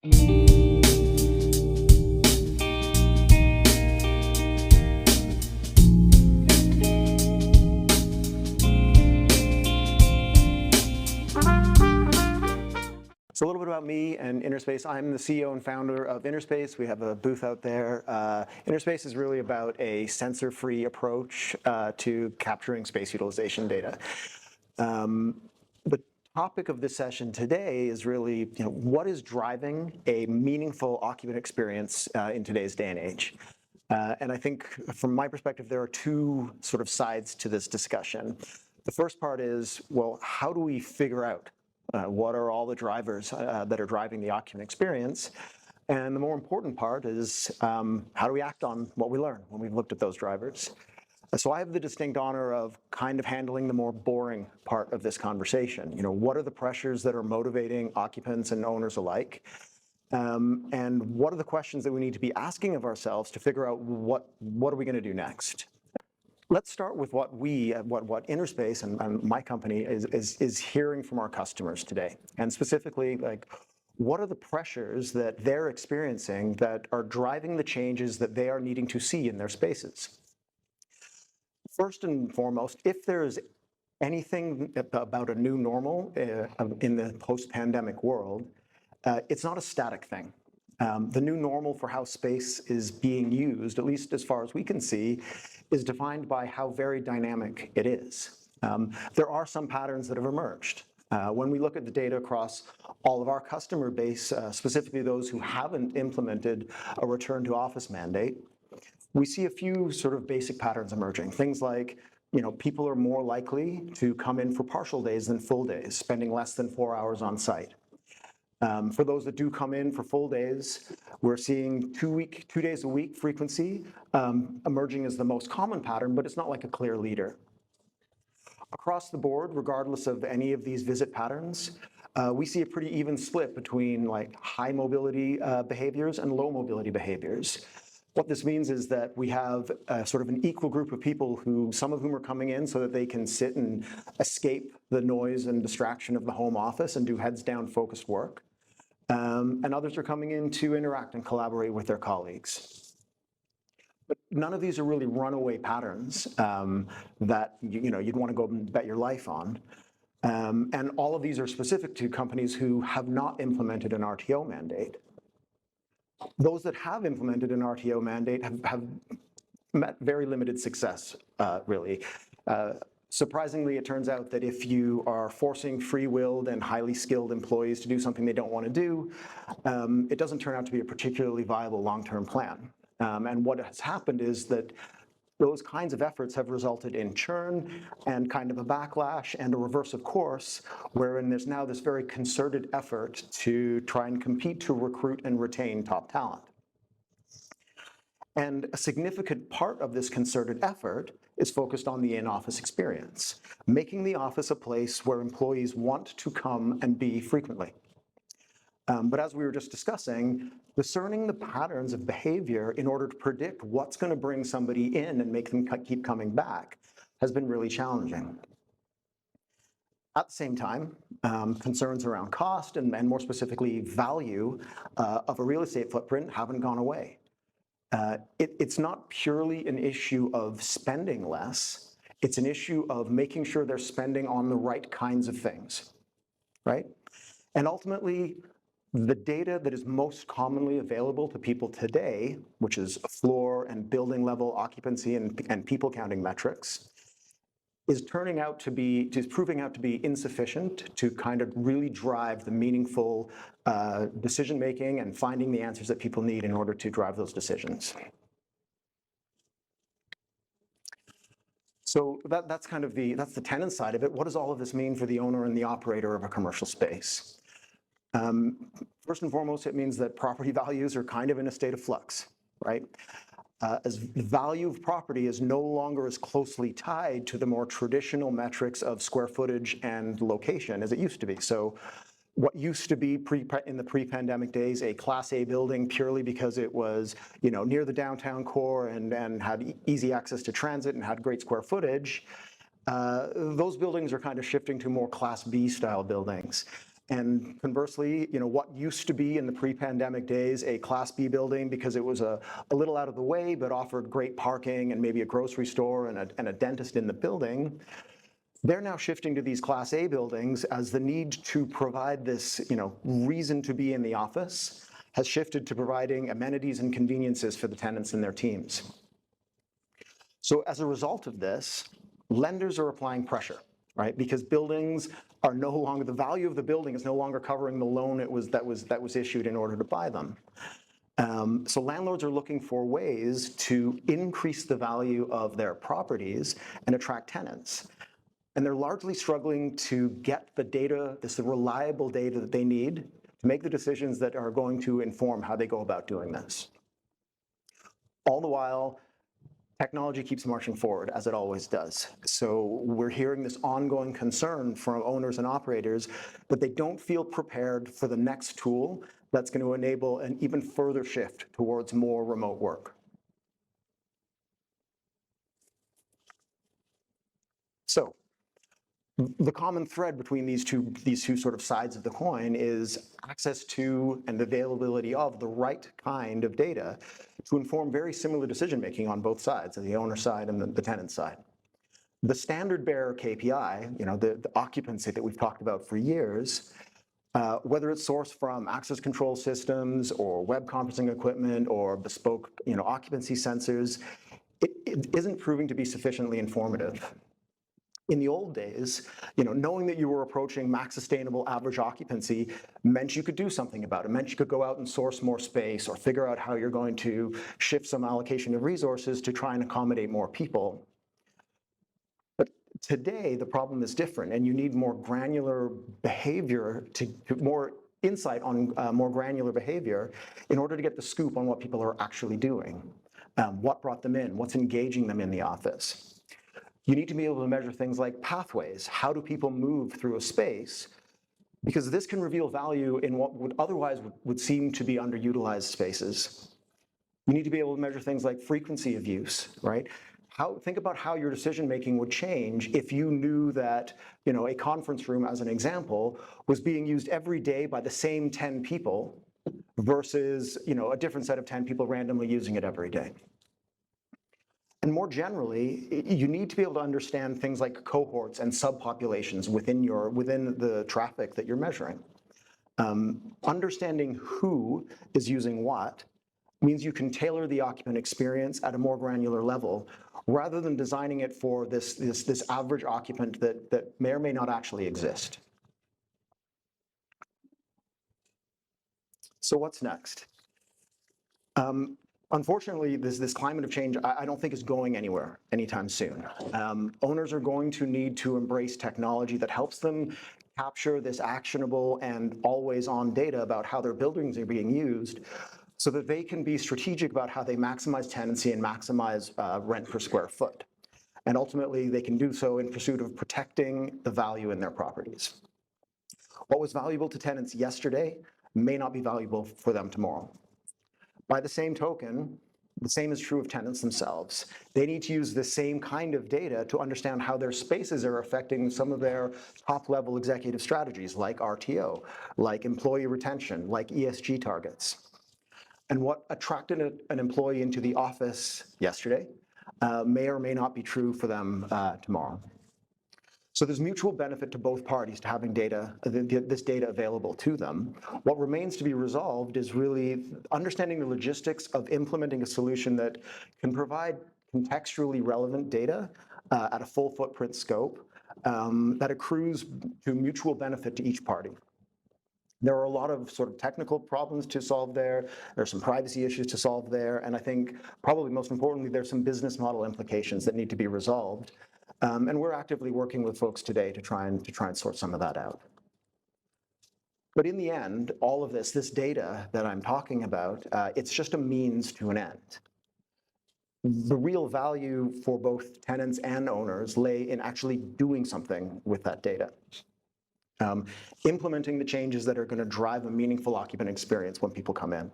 So a little bit about me and InnerSpace. I'm the CEO and founder of InnerSpace. We have a booth out there. InnerSpace is really about a sensor-free approach to capturing space utilization data. The topic of this session today is really, what is driving a meaningful occupant experience in today's day and age? And I think from my perspective, there are two sort of sides to this discussion. The first part is, well, how do we figure out what are all the drivers that are driving the occupant experience? And the more important part is, how do we act on what we learn when we've looked at those drivers? So I have the distinct honor of kind of handling the more boring part of this conversation. What are the pressures that are motivating occupants and owners alike? And what are the questions that we need to be asking of ourselves to figure out what are we going to do next? Let's start with what InnerSpace and my company is hearing from our customers today, and specifically, what are the pressures that they're experiencing that are driving the changes that they are needing to see in their spaces? First and foremost, if there's anything about a new normal in the post-pandemic world, it's not a static thing. The new normal for how space is being used, at least as far as we can see, is defined by how very dynamic it is. There are some patterns that have emerged. When we look at the data across all of our customer base, specifically those who haven't implemented a return to office mandate, we see a few sort of basic patterns emerging. Things like, people are more likely to come in for partial days than full days, spending less than 4 hours on site. For those that do come in for full days, we're seeing 2 days a week frequency emerging as the most common pattern, but it's not like a clear leader. Across the board, regardless of any of these visit patterns, we see a pretty even split between high mobility behaviors and low mobility behaviors. What this means is that we have sort of an equal group of people some of whom are coming in so that they can sit and escape the noise and distraction of the home office and do heads down focused work. And others are coming in to interact and collaborate with their colleagues. But none of these are really runaway patterns that you'd want to go and bet your life on. And all of these are specific to companies who have not implemented an RTO mandate. Those that have implemented an RTO mandate have met very limited success, really. Surprisingly, it turns out that if you are forcing free-willed and highly skilled employees to do something they don't want to do, it doesn't turn out to be a particularly viable long-term plan. And what has happened is that those kinds of efforts have resulted in churn and kind of a backlash and a reverse of course, wherein there's now this very concerted effort to try and compete to recruit and retain top talent. And a significant part of this concerted effort is focused on the in-office experience, making the office a place where employees want to come and be frequently. But as we were just discussing, discerning the patterns of behavior in order to predict what's going to bring somebody in and make them keep coming back has been really challenging. At the same time, concerns around cost and more specifically value of a real estate footprint haven't gone away. It's not purely an issue of spending less, it's an issue of making sure they're spending on the right kinds of things, right? And ultimately, the data that is most commonly available to people today, which is floor and building level occupancy and people counting metrics, is proving out to be insufficient to kind of really drive the meaningful decision making and finding the answers that people need in order to drive those decisions. So that's the tenant side of it. What does all of this mean for the owner and the operator of a commercial space? First and foremost, it means that property values are kind of in a state of flux, right? As the value of property is no longer as closely tied to the more traditional metrics of square footage and location as it used to be. So what used to be in the pre-pandemic days a Class A building purely because it was near the downtown core and had easy access to transit and had great square footage, those buildings are kind of shifting to more Class B style buildings. And conversely, what used to be in the pre-pandemic days a Class B building because it was a little out of the way but offered great parking and maybe a grocery store and a dentist in the building, they're now shifting to these Class A buildings as the need to provide this reason to be in the office has shifted to providing amenities and conveniences for the tenants and their teams. So as a result of this, lenders are applying pressure, right? Because buildings are no longer, the value of the building is no longer covering the loan that was issued in order to buy them. So landlords are looking for ways to increase the value of their properties and attract tenants. And they're largely struggling to get the data, the reliable data that they need to make the decisions that are going to inform how they go about doing this. All the while, technology keeps marching forward, as it always does. So we're hearing this ongoing concern from owners and operators that they don't feel prepared for the next tool that's going to enable an even further shift towards more remote work. So the common thread between these two sort of sides of the coin is access to and availability of the right kind of data to inform very similar decision-making on both sides, the owner side and the tenant side. The standard bearer KPI, the occupancy that we've talked about for years, whether it's sourced from access control systems or web conferencing equipment or bespoke occupancy sensors, it isn't proving to be sufficiently informative. In the old days, knowing that you were approaching max sustainable average occupancy meant you could do something about it. It meant you could go out and source more space or figure out how you're going to shift some allocation of resources to try and accommodate more people. But today, the problem is different, and you need more granular behavior, more insight on more granular behavior in order to get the scoop on what people are actually doing, what brought them in, what's engaging them in the office. You need to be able to measure things like pathways. How do people move through a space? Because this can reveal value in what would otherwise would seem to be underutilized spaces. You need to be able to measure things like frequency of use, right? Think about how your decision-making would change if you knew that a conference room, as an example, was being used every day by the same 10 people versus a different set of 10 people randomly using it every day. And more generally, you need to be able to understand things like cohorts and subpopulations within the traffic that you're measuring. Understanding who is using what means you can tailor the occupant experience at a more granular level, rather than designing it for this average occupant that may or may not actually exist. So what's next? Unfortunately, this climate of change, I don't think is going anywhere anytime soon. Owners are going to need to embrace technology that helps them capture this actionable and always-on data about how their buildings are being used so that they can be strategic about how they maximize tenancy and maximize rent per square foot. And ultimately, they can do so in pursuit of protecting the value in their properties. What was valuable to tenants yesterday may not be valuable for them tomorrow. By the same token, the same is true of tenants themselves. They need to use the same kind of data to understand how their spaces are affecting some of their top-level executive strategies, like RTO, like employee retention, like ESG targets. And what attracted an employee into the office yesterday may or may not be true for them tomorrow. So there's mutual benefit to both parties to having this data available to them. What remains to be resolved is really understanding the logistics of implementing a solution that can provide contextually relevant data at a full footprint scope that accrues to mutual benefit to each party. There are a lot of sort of technical problems to solve there. There are some privacy issues to solve there. And I think probably most importantly, there's some business model implications that need to be resolved. And we're actively working with folks today to try and sort some of that out. But in the end, all of this data that I'm talking about, it's just a means to an end. The real value for both tenants and owners lay in actually doing something with that data. Implementing the changes that are going to drive a meaningful occupant experience when people come in.